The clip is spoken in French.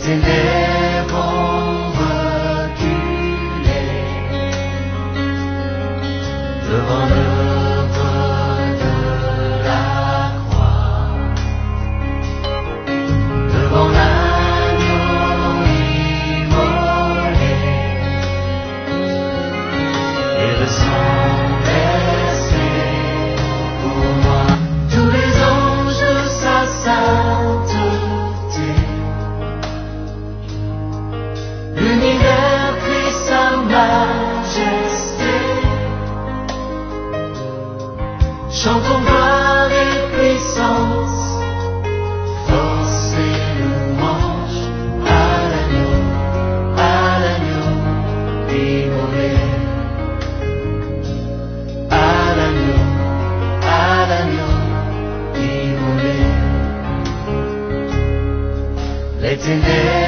ténèbres ont reculé devant l'œuvre de la croix, devant l'agneau immolé et le sang versé pour moi. Tous les anges de sa sainteté, l'univers crie sa majesté. Chantons gloire et puissance, force et louange à l'agneau immolé, à l'agneau immolé. Les ténèbres